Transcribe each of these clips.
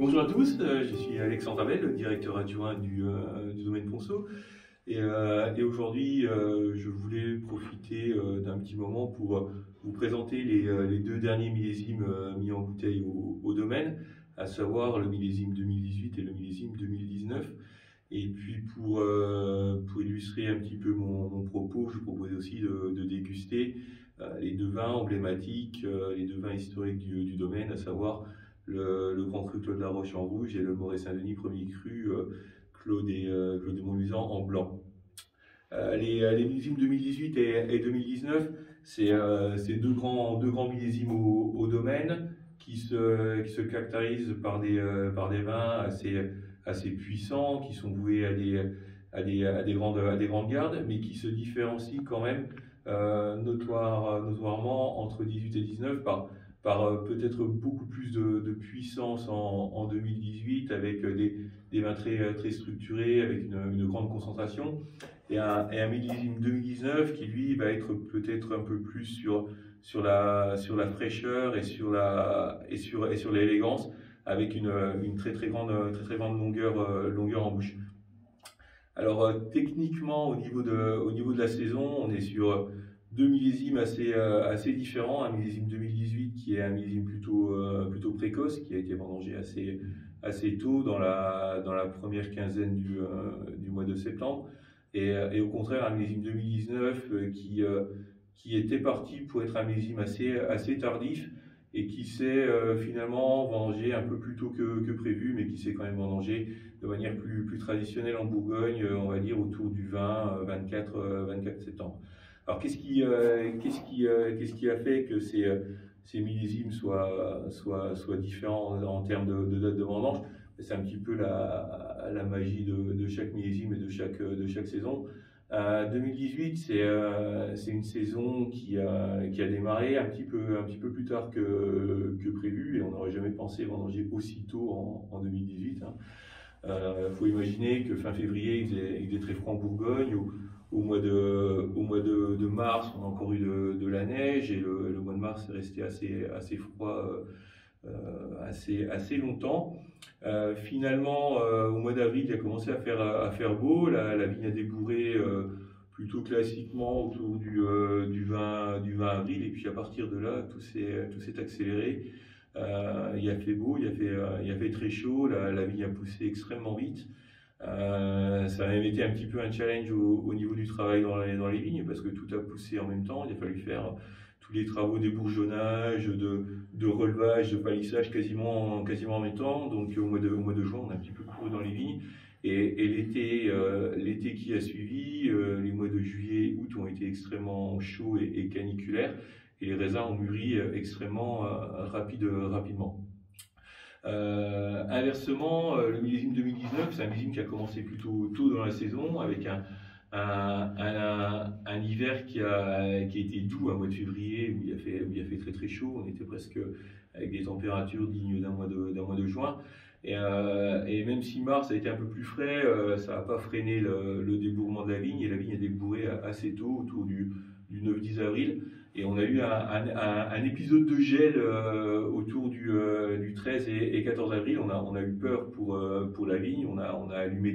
Bonjour à tous, je suis Alexandre Abel, le directeur adjoint du domaine Ponceau. Et aujourd'hui, je voulais profiter d'un petit moment pour vous présenter les deux derniers millésimes mis en bouteille au domaine, à savoir le millésime 2018 et le millésime 2019. Et puis pour illustrer un petit peu mon propos, je vous propose aussi de déguster les deux vins emblématiques, les deux vins historiques du domaine, à savoir le Grand Cru Claude Laroche en rouge et le Moret Saint-Denis premier cru Claude et Montluisant en blanc. Les millésimes 2018 et 2019, c'est deux grands millésimes au domaine qui se caractérisent par des vins assez puissants, qui sont voués à des grandes gardes, mais qui se différencient quand même notoirement entre 18 et 19 par peut-être beaucoup plus de puissance en 2018, avec des vins très structurés, avec une grande concentration, et un millésime 2019 qui lui va être peut-être un peu plus sur la fraîcheur et sur l'élégance, avec une très grande longueur en bouche. Alors techniquement, au niveau de la saison, on est sur deux millésimes assez différents. Un millésime 2018 qui est un millésime plutôt précoce, qui a été vendangé assez tôt dans la première quinzaine du mois de septembre. Et au contraire, un millésime 2019 qui était parti pour être un millésime assez tardif et qui s'est finalement vendangé un peu plus tôt que prévu, mais qui s'est quand même vendangé de manière plus traditionnelle en Bourgogne, on va dire autour du 24 septembre. Alors qu'est-ce qui a fait que ces millésimes soient différents en termes de date de vendange? C'est un petit peu la magie de chaque millésime et de chaque saison. 2018, c'est une saison qui a démarré un petit peu plus tard que prévu, et on n'aurait jamais pensé vendanger aussitôt en 2018. Faut imaginer que fin février, il faisait très froid en Bourgogne. Au mois de mars, on a encore eu de la neige, et le mois de mars est resté assez froid assez longtemps. Finalement, au mois d'avril, il a commencé à faire beau. La vigne a débourré plutôt classiquement autour du 20 avril, et puis à partir de là, tout s'est accéléré. Il a fait beau, il a fait très chaud, la vigne a poussé extrêmement vite. Ça a même été un petit peu un challenge au niveau du travail dans les vignes, parce que tout a poussé en même temps. Il a fallu faire tous les travaux d'ébourgeonnage, de relevage, de palissage quasiment en même temps. Donc au mois de juin, on a un petit peu couru dans les vignes. Et l'été qui a suivi, les mois de juillet, août ont été extrêmement chauds et caniculaires, et les raisins ont mûri extrêmement rapidement. Inversement, le millésime 2019, c'est un millésime qui a commencé plutôt tôt dans la saison, avec un hiver qui a été doux, un mois de février où il a fait très chaud. On était presque avec des températures dignes d'un mois de juin. Et même si mars a été un peu plus frais, ça n'a pas freiné le débourrement de la vigne, et la vigne a débourré assez tôt, autour du 9-10 avril. Et on a eu un épisode de gel autour du 13 et 14 avril. On a eu peur pour la vigne. On a allumé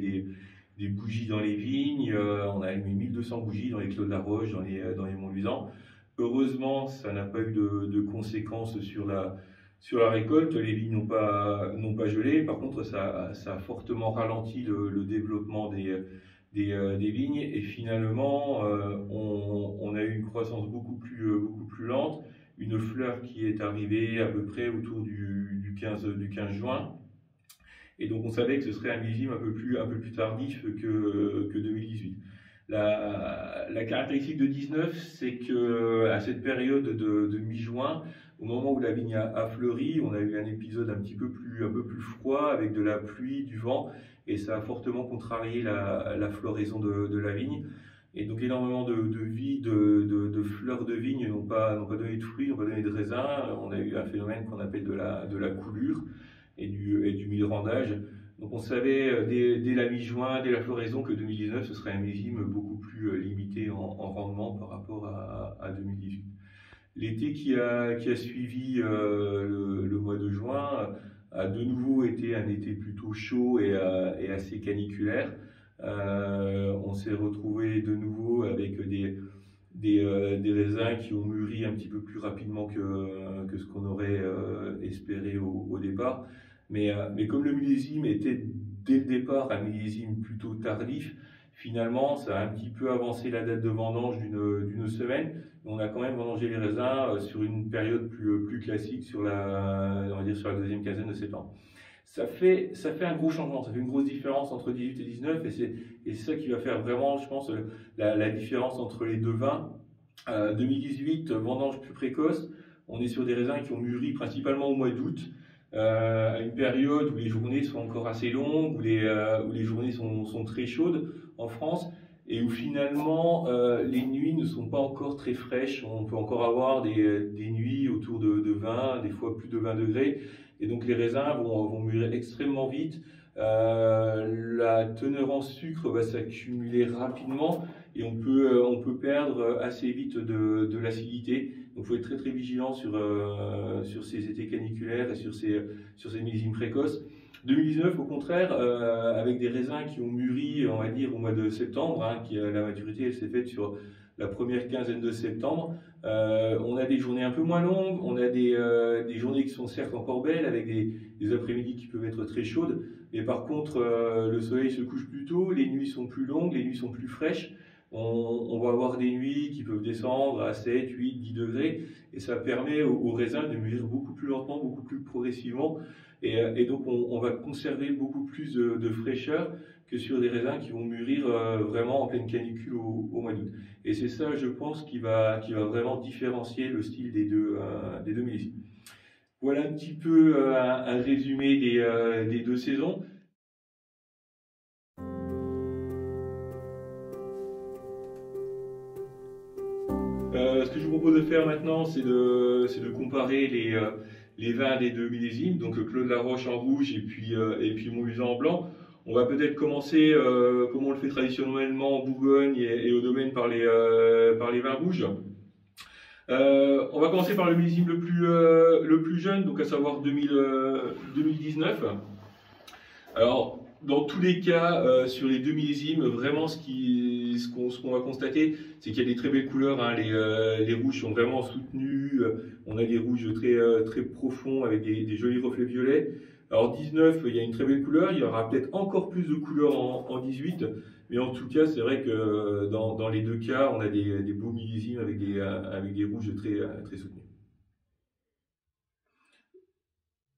des bougies dans les vignes. On a allumé 1200 bougies dans les Claude Laroche, dans les Montluisant. Heureusement, ça n'a pas eu de conséquences sur la récolte. Les vignes n'ont pas gelé. Par contre, ça a fortement ralenti le développement des vignes, et finalement on a eu une croissance beaucoup plus lente, une fleur qui est arrivée à peu près autour du 15 juin, et donc on savait que ce serait un millésime un peu plus tardif que 2018. La caractéristique de 19, c'est que à cette période de mi-juin, au moment où la vigne a fleuri, on a eu un épisode un peu plus froid, avec de la pluie, du vent, et ça a fortement contrarié la floraison de la vigne. Et donc énormément de fleurs de vigne n'ont pas donné de fruits, n'ont pas donné de raisins. On a eu un phénomène qu'on appelle de la coulure et du milrandage. Donc on savait dès la mi-juin, dès la floraison, que 2019 ce serait un millésime beaucoup plus limité en rendement par rapport à 2018. L'été qui a suivi le mois de juin a de nouveau été un été plutôt chaud et assez caniculaire. On s'est retrouvé de nouveau avec des raisins qui ont mûri un petit peu plus rapidement que ce qu'on aurait espéré au départ. Mais comme le millésime était dès le départ un millésime plutôt tardif, finalement ça a un petit peu avancé la date de vendange d'une semaine. On a quand même vendangé les raisins sur une période plus classique, on va dire sur la deuxième quinzaine de septembre. Ça fait un gros changement, ça fait une grosse différence entre 18 et 19, et c'est ça qui va faire vraiment, je pense, la différence entre les deux vins. 2018, vendange plus précoce, on est sur des raisins qui ont mûri principalement au mois d'août, à une période où les journées sont encore assez longues, où les journées sont très chaudes en France, et où finalement les nuits ne sont pas encore très fraîches. On peut encore avoir des nuits autour de 20, des fois plus de 20 degrés, et donc les raisins vont mûrir extrêmement vite. La teneur en sucre va s'accumuler rapidement et on peut perdre assez vite de l'acidité. Donc il faut être très très vigilant sur ces étés caniculaires et sur ces millésimes précoces. 2019 au contraire, avec des raisins qui ont mûri, on va dire au mois de septembre, hein, la maturité elle s'est faite sur la première quinzaine de septembre. On a des journées un peu moins longues, on a des journées qui sont certes encore belles, avec des après-midi qui peuvent être très chaudes, mais par contre le soleil se couche plus tôt, les nuits sont plus longues, les nuits sont plus fraîches. On va avoir des nuits qui peuvent descendre à 7, 8, 10 degrés, et ça permet aux raisins de mûrir beaucoup plus lentement, beaucoup plus progressivement, et donc on va conserver beaucoup plus de fraîcheur que sur des raisins qui vont mûrir vraiment en pleine canicule au mois d'août. Et c'est ça, je pense, qui va vraiment différencier le style des deux millésimes. Voilà un petit peu un résumé des deux saisons. Ce que je vous propose de faire maintenant, c'est de comparer les vins des deux millésimes, donc Claude Laroche en rouge et puis Montluçon en blanc. On va peut-être commencer, comme on le fait traditionnellement en Bourgogne et au domaine, par les vins rouges. On va commencer par le millésime le plus jeune, donc à savoir 2019. Alors, dans tous les cas, sur les deux millésimes, vraiment ce qu'on va constater, c'est qu'il y a des très belles couleurs, hein. Les rouges sont vraiment soutenus, on a des rouges très profonds avec des jolis reflets violets. Alors 19, il y a une très belle couleur, il y aura peut-être encore plus de couleurs en 18, mais en tout cas, c'est vrai que dans les deux cas, on a des beaux millésimes avec des rouges très soutenus.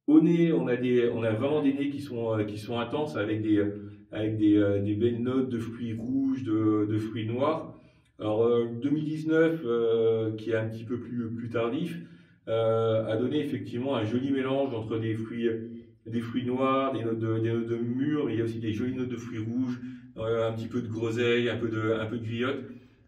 Au nez, on a vraiment des nez qui sont intenses, avec des belles notes de fruits rouges, de fruits noirs. Alors 2019, qui est un petit peu plus tardif, a donné effectivement un joli mélange entre des fruits noirs, des notes de mûr, mais il y a aussi des jolies notes de fruits rouges, un petit peu de groseille, un peu de griotte.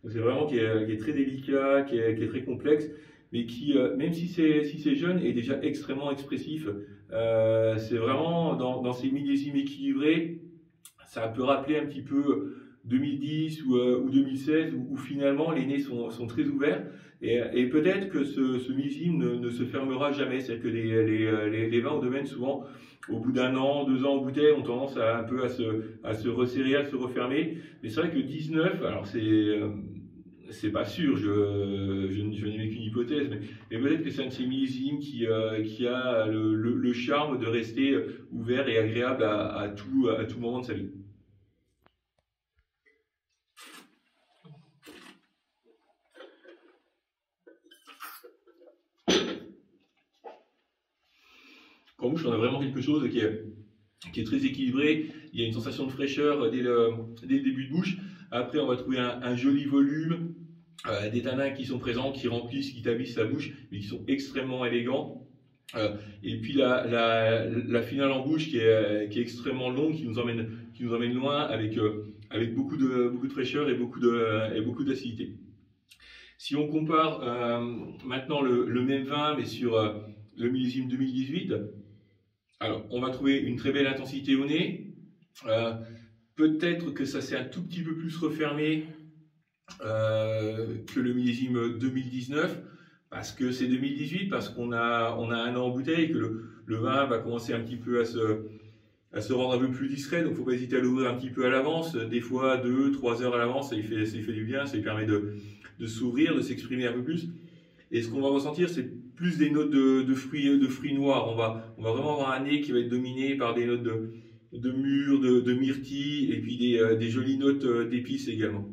C'est vraiment qui est très délicat, qui est très complexe, mais qui, même si c'est jeune, est déjà extrêmement expressif. C'est vraiment dans ces millésimes équilibrés, ça peut rappeler un petit peu 2010 ou 2016, où finalement les nez sont très ouverts, et peut-être que ce millésime ne se fermera jamais. C'est-à-dire que les vins au domaine, souvent, au bout d'un an, 2 ans en bouteille, ont tendance un peu à se resserrer, à se refermer. Mais c'est vrai que 19, alors c'est pas sûr, je n'émets qu'une hypothèse, mais peut-être que c'est un de ces millésimes qui a le charme de rester ouvert et agréable à tout moment de sa vie. En bouche, on a vraiment quelque chose qui est très équilibré. Il y a une sensation de fraîcheur dès le début de bouche. Après, on va trouver un joli volume, des tanins qui sont présents, qui remplissent, qui tablissent la bouche, mais qui sont extrêmement élégants. Et puis la finale en bouche qui est extrêmement longue, qui nous emmène loin, avec beaucoup de fraîcheur et beaucoup d'acidité. Si on compare maintenant le même vin, mais sur le millésime 2018, alors on va trouver une très belle intensité au nez. Peut-être que ça s'est un tout petit peu plus refermé que le millésime 2019. Parce que c'est 2018, parce qu'on a un an en bouteille, que le vin va commencer un petit peu à se rendre un peu plus discret, donc il ne faut pas hésiter à l'ouvrir un petit peu à l'avance, des fois 2-3 heures à l'avance, ça lui fait du bien, ça lui permet de s'ouvrir, de s'exprimer un peu plus. Et ce qu'on va ressentir, c'est plus des notes de fruits noirs. On va vraiment avoir un nez qui va être dominé par des notes de mûre, de myrtille, et puis des jolies notes d'épices également.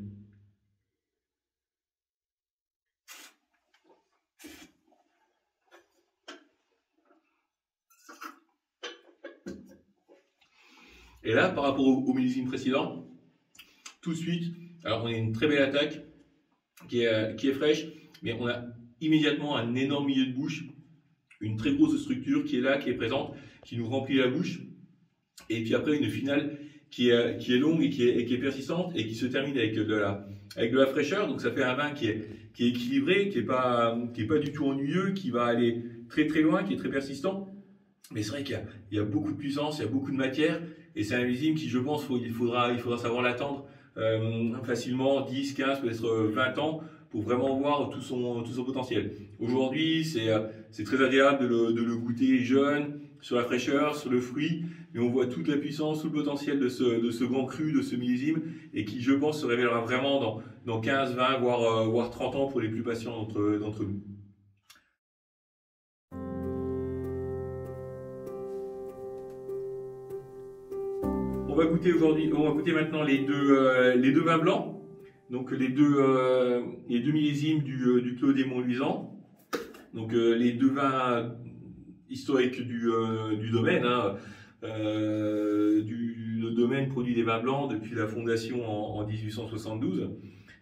Et là, par rapport au millésime précédent, tout de suite, alors on a une très belle attaque qui est fraîche, mais on a immédiatement un énorme milieu de bouche, une très grosse structure qui est là, qui est présente, qui nous remplit la bouche, et puis après une finale qui est longue et qui est persistante et qui se termine avec de la fraîcheur. Donc ça fait un vin qui est équilibré, qui est pas du tout ennuyeux, qui va aller très très loin, qui est très persistant. Mais c'est vrai qu'il y a beaucoup de puissance, il y a beaucoup de matière, et c'est un millésime qui, je pense, il faudra savoir l'attendre facilement 10, 15, peut-être 20 ans pour vraiment voir tout son potentiel. Aujourd'hui, c'est très agréable de le goûter jeune, sur la fraîcheur, sur le fruit, mais on voit toute la puissance, tout le potentiel de ce grand cru, de ce millésime, et qui, je pense, se révélera vraiment dans 15, 20, voire 30 ans pour les plus patients d'entre nous. On va goûter maintenant les deux vins blancs, donc les deux millésimes du Clos des Monts-Luisans, donc les deux vins historiques du domaine. Le domaine produit des vins blancs depuis la fondation en 1872,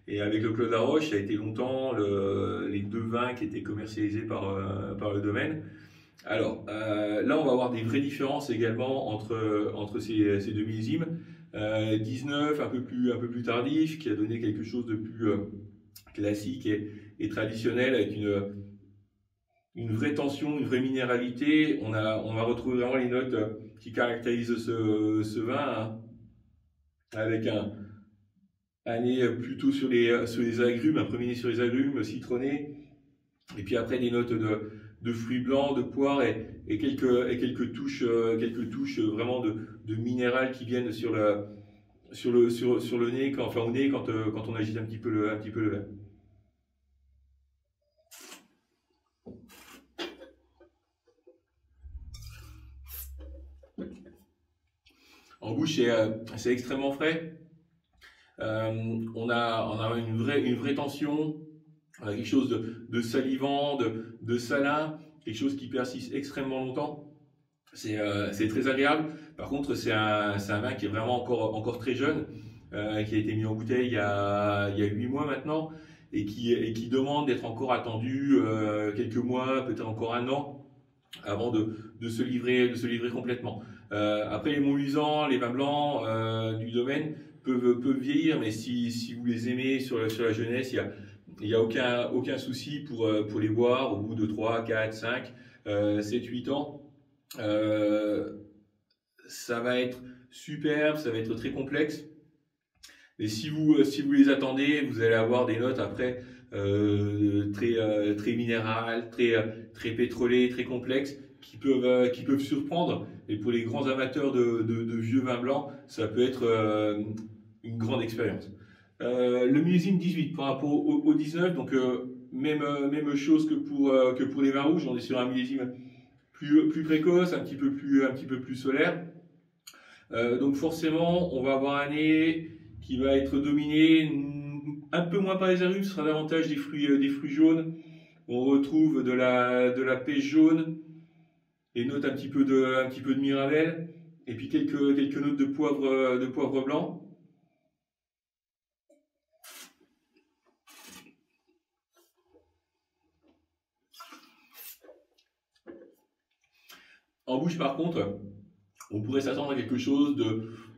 et avec le Clos de la Roche, ça a été longtemps les deux vins qui étaient commercialisés par le domaine. Alors là, on va avoir des vraies différences également entre ces deux millésimes. 19 un peu plus tardif, qui a donné quelque chose de plus classique et traditionnel, avec une vraie tension, une vraie minéralité. On va retrouver vraiment les notes qui caractérisent ce vin, avec un nez plutôt sur les agrumes, un premier nez sur les agrumes, citronné, et puis après des notes de fruits blancs, de poires, et quelques touches vraiment de minéral qui viennent sur le nez, au nez, quand on agite un petit peu le vin. En bouche, c'est extrêmement frais. On a une vraie tension, quelque chose de salivant, de salin, quelque chose qui persiste extrêmement longtemps. C'est très agréable. Par contre, c'est un vin qui est vraiment encore très jeune, qui a été mis en bouteille il y a 8 mois maintenant, et qui demande d'être encore attendu quelques mois, peut-être encore un an, avant de se livrer complètement. Après, les Monts-Luisans, les vins blancs du domaine peuvent vieillir, mais si vous les aimez sur la jeunesse, il n'y a aucun souci pour les boire au bout de 3, 4, 5, 7, 8 ans. Ça va être superbe, ça va être très complexe. Et si vous les attendez, vous allez avoir des notes après très minérales, très pétrolées, très complexes, qui peuvent surprendre. Et pour les grands amateurs de vieux vins blancs, ça peut être une grande expérience. Le millésime 18 par rapport au 19, donc même chose que pour les vins rouges, on est sur un millésime plus précoce, un petit peu plus solaire. Donc forcément, on va avoir un nez qui va être dominé un peu moins par les agrumes, ce sera davantage des fruits jaunes. On retrouve de la pêche jaune, et notes un petit peu de mirabelle, et puis quelques notes de poivre blanc. En bouche, par contre, on pourrait s'attendre à quelque chose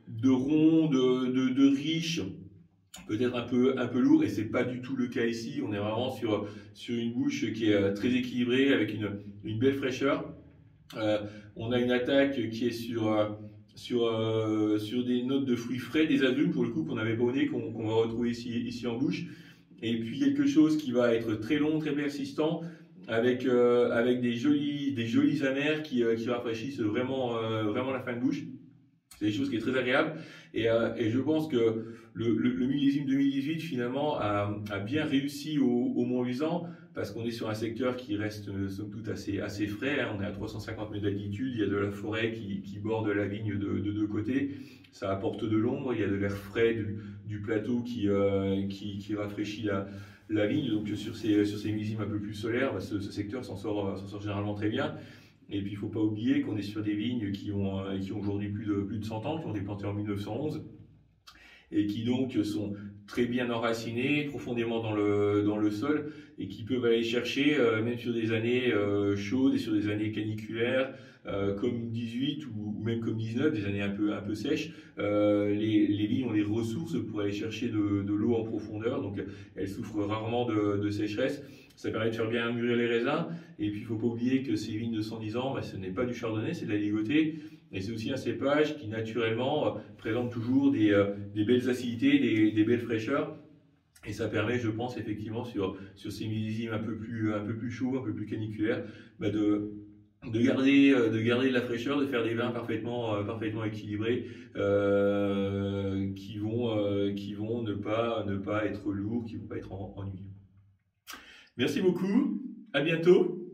de rond, de riche, peut-être un peu lourd, et c'est pas du tout le cas ici. On est vraiment sur une bouche qui est très équilibrée, avec une belle fraîcheur. On a une attaque qui est sur des notes de fruits frais, des agrumes pour le coup qu'on n'avait pas au nez, qu'on va retrouver ici en bouche. Et puis quelque chose qui va être très long, très persistant, avec des jolis amers qui rafraîchissent vraiment la fin de bouche. C'est des choses qui est très agréable. Et je pense que le millésime 2018, finalement, a bien réussi au Mont-Luisan, parce qu'on est sur un secteur qui reste, somme toute, assez frais. Hein. On est à 350 mètres d'altitude, il y a de la forêt qui borde la vigne de deux côtés. Ça apporte de l'ombre, il y a de l'air frais du plateau qui rafraîchit la vigne. Donc sur ces millésimes un peu plus solaires, ce secteur s'en sort généralement très bien. Et puis il ne faut pas oublier qu'on est sur des vignes qui ont aujourd'hui plus de 100 ans, qui ont été plantées en 1911, et qui donc sont très bien enracinées, profondément dans le sol, et qui peuvent aller chercher, même sur des années chaudes et sur des années caniculaires, comme 18 ou même comme 19, des années un peu sèches, les vignes ont les ressources pour aller chercher de l'eau en profondeur, donc elles souffrent rarement de sécheresse. Ça permet de faire bien mûrir les raisins. Et puis il ne faut pas oublier que ces vignes de 110 ans, ce n'est pas du chardonnay, c'est de la ligotée. Et c'est aussi un cépage qui naturellement présente toujours des belles acidités, des belles fraîcheurs. Et ça permet, je pense, effectivement, sur ces millésimes un peu plus chauds, un peu plus caniculaires, de garder de la fraîcheur, de faire des vins parfaitement équilibrés, qui vont ne pas être lourds, qui ne vont pas être ennuyeux. Merci beaucoup, à bientôt.